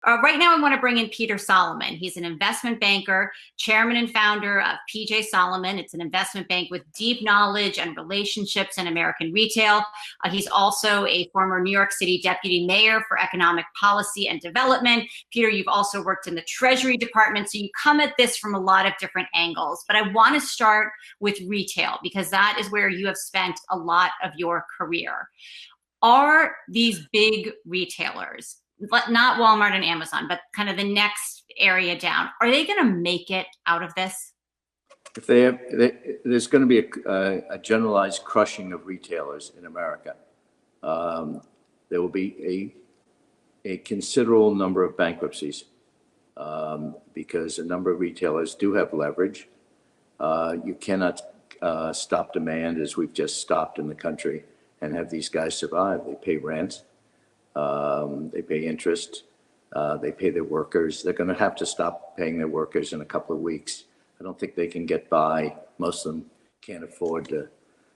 Right now, I want to bring in Peter Solomon. He's an investment banker, chairman and founder of PJ Solomon. It's an investment bank with deep knowledge and relationships in American retail. He's also a former New York City deputy mayor for economic policy and development. Peter, you've also worked in the Treasury Department, so you come at this from a lot of different angles. But I want to start with retail because that is where you have spent a lot of your career. Are these big retailers, not Walmart and Amazon, but kind of the next area down, are they going to make it out of this? If there's going to be a generalized crushing of retailers in America. There will be a considerable number of bankruptcies because a number of retailers do have leverage. You cannot stop demand as we've just stopped in the country and have these guys survive. They pay rent, they pay interest, they pay their workers. They're going to have to stop paying their workers in a couple of weeks. I don't think they can get by. Most of them can't afford to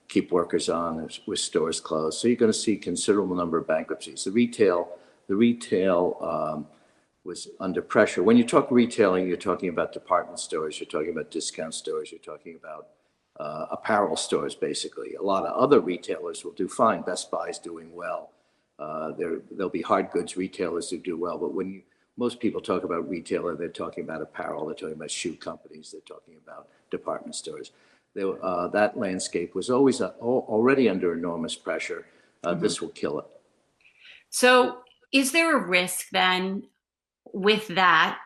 keep workers on with stores closed. So you're going to see a considerable number of bankruptcies. The retail was under pressure. When you talk retailing, you're talking about department stores, you're talking about discount stores, you're talking about apparel stores, basically. A lot of other retailers will do fine. Best Buy is doing well. There'll be hard goods retailers who do well, but when most people talk about retailer, they're talking about apparel, they're talking about shoe companies, they're talking about department stores. That landscape was always already under enormous pressure. This will kill it. So is there a risk then with that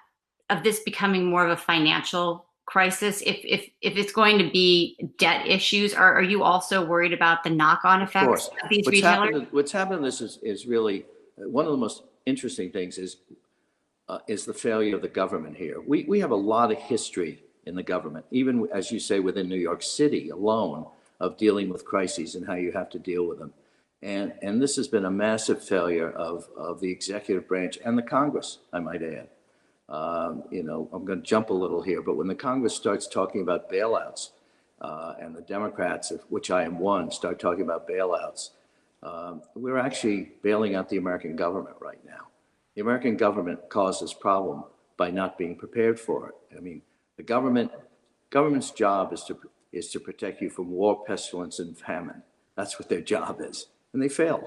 of this becoming more of a financial crisis? If it's going to be debt issues, are you also worried about the knock-on effects of these retailers? What's happened in this is really one of the most interesting things is the failure of the government here. We have a lot of history in the government, even as you say within New York City alone, of dealing with crises and how you have to deal with them. And this has been a massive failure of the executive branch and the Congress, I might add. I'm going to jump a little here, but when the Congress starts talking about bailouts, and the Democrats, of which I am one, start talking about bailouts, we're actually bailing out the American government right now. The American government caused this problem by not being prepared for it. I mean, the government's job is to protect you from war, pestilence, and famine. That's what their job is, and they failed.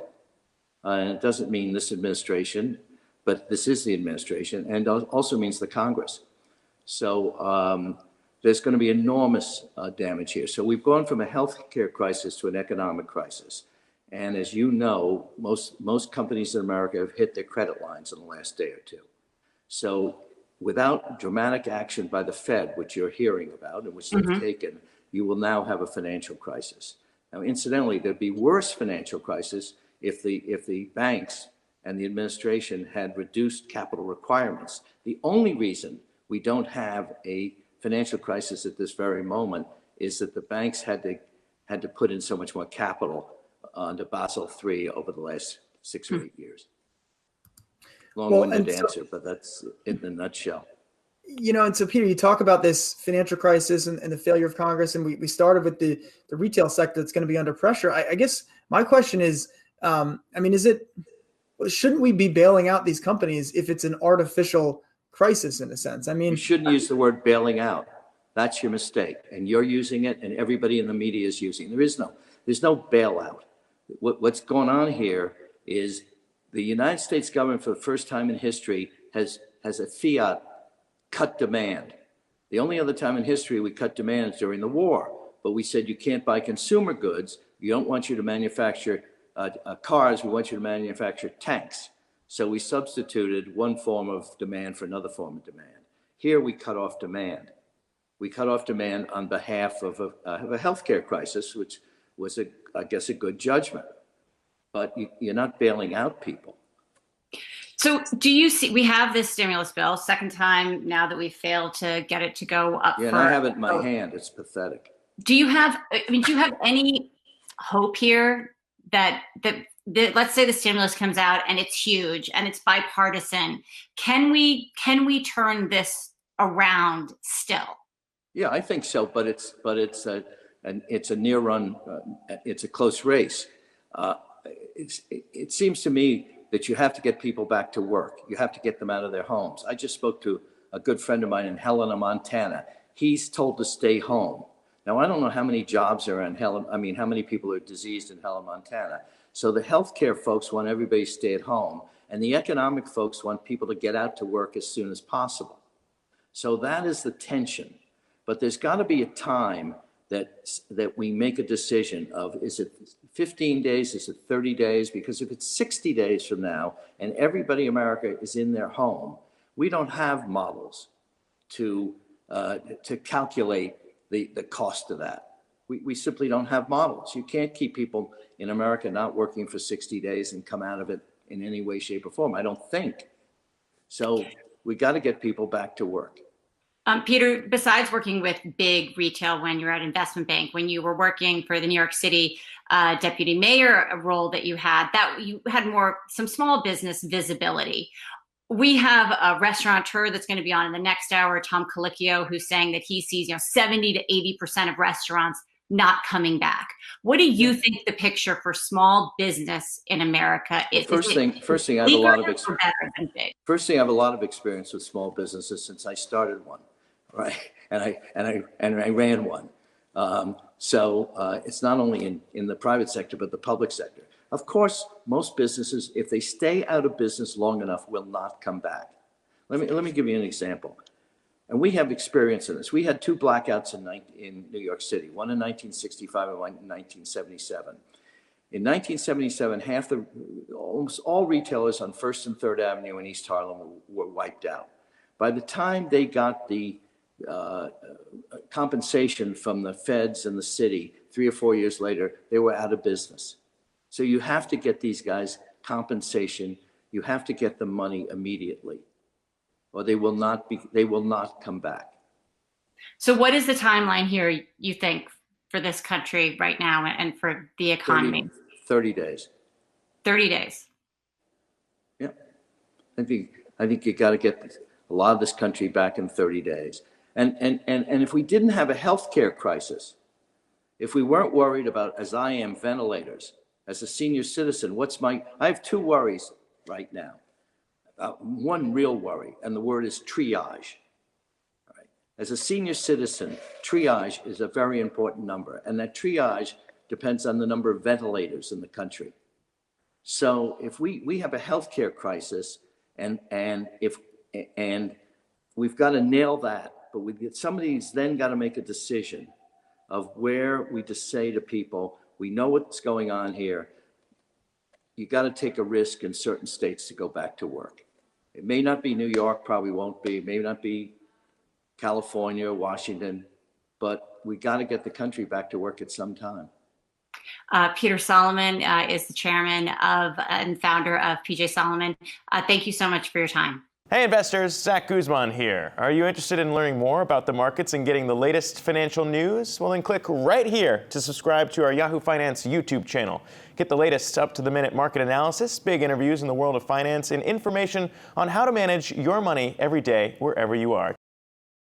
And it doesn't mean this administration, but this is the administration, and also means the Congress. So there's going to be enormous damage here. So we've gone from a healthcare crisis to an economic crisis. And as you know, most companies in America have hit their credit lines in the last day or two. So without dramatic action by the Fed, which you're hearing about and which they've taken, you will now have a financial crisis. Now, incidentally, there'd be worse financial crisis if the banks and the administration had reduced capital requirements. The only reason we don't have a financial crisis at this very moment is that the banks had to put in so much more capital under Basel III over the last 6 or 8 years. Long-winded answer, but that's in a nutshell. And so Peter, you talk about this financial crisis and the failure of Congress, and we started with the retail sector that's going to be under pressure. I guess my question is, shouldn't we be bailing out these companies if it's an artificial crisis in a sense? I mean, you shouldn't use the word bailing out. That's your mistake, and you're using it, and everybody in the media is using it. There's no bailout. What's going on here is the United States government, for the first time in history, has a fiat cut demand. The only other time in history we cut demand is during the war, but we said you can't buy consumer goods. We don't want you to manufacture cars. We want you to manufacture tanks. So we substituted one form of demand for another form of demand. Here we cut off demand. We cut off demand on behalf of a healthcare crisis, which was, I guess, a good judgment. But you're not bailing out people. So do you see, we have this stimulus bill, second time now that we failed to get it to go up. Yeah, and I have it in my hand. It's pathetic. Do you have any hope here that let's say the stimulus comes out and it's huge and it's bipartisan. Can we turn this around still? Yeah, I think so, but it's a near run. It's a close race. It seems to me that you have to get people back to work. You have to get them out of their homes. I just spoke to a good friend of mine in Helena, Montana. He's told to stay home. Now, I don't know how many jobs are in how many people are diseased in Helena, Montana. So the healthcare folks want everybody to stay at home, and the economic folks want people to get out to work as soon as possible. So that is the tension. But there's got to be a time that we make a decision of, is it 15 days, is it 30 days? Because if it's 60 days from now and everybody in America is in their home, we don't have models to calculate the cost of that. We simply don't have models. You can't keep people in America not working for 60 days and come out of it in any way, shape, or form, I don't think. So we got to get people back to work. Peter, besides working with big retail when you're at investment bank, when you were working for the New York City deputy mayor role that you had more some small business visibility. We have a restaurateur that's going to be on in the next hour, Tom Colicchio, who's saying that he sees 70 to 80% of restaurants not coming back. What do you think the picture for small business in America is? First thing, I have a lot of experience. First thing, I have a lot of experience with small businesses since I started one, right? And I ran one. So it's not only in the private sector, but the public sector. Of course, most businesses, if they stay out of business long enough, will not come back. Let me give you an example. And we have experience in this. We had two blackouts in New York City, one in 1965 and one in 1977. In 1977, almost all retailers on 1st and 3rd Avenue in East Harlem were wiped out. By the time they got the compensation from the feds and the city, 3 or 4 years later, they were out of business. So you have to get these guys compensation. You have to get them money immediately, or they will not come back. So what is the timeline here, you think, for this country right now and for the economy? 30 days. 30 days. Yeah. I think you got to get a lot of this country back in 30 days. And if we didn't have a healthcare crisis, if we weren't worried about, as I am, ventilators, as a senior citizen, I have two worries right now. One real worry, and the word is triage. All right. As a senior citizen, triage is a very important number, and that triage depends on the number of ventilators in the country. So if we have a healthcare crisis, and we've got to nail that, but somebody's then got to make a decision of where we just say to people, we know what's going on here. You got to take a risk in certain states to go back to work. It may not be New York, probably won't be. It may not be California, Washington, but we got to get the country back to work at some time. Peter Solomon is the chairman of and founder of PJ Solomon. Thank you so much for your time. Hey investors, Zach Guzman here. Are you interested in learning more about the markets and getting the latest financial news? Well, then click right here to subscribe to our Yahoo Finance YouTube channel. Get the latest up-to-the-minute market analysis, big interviews in the world of finance, and information on how to manage your money every day wherever you are.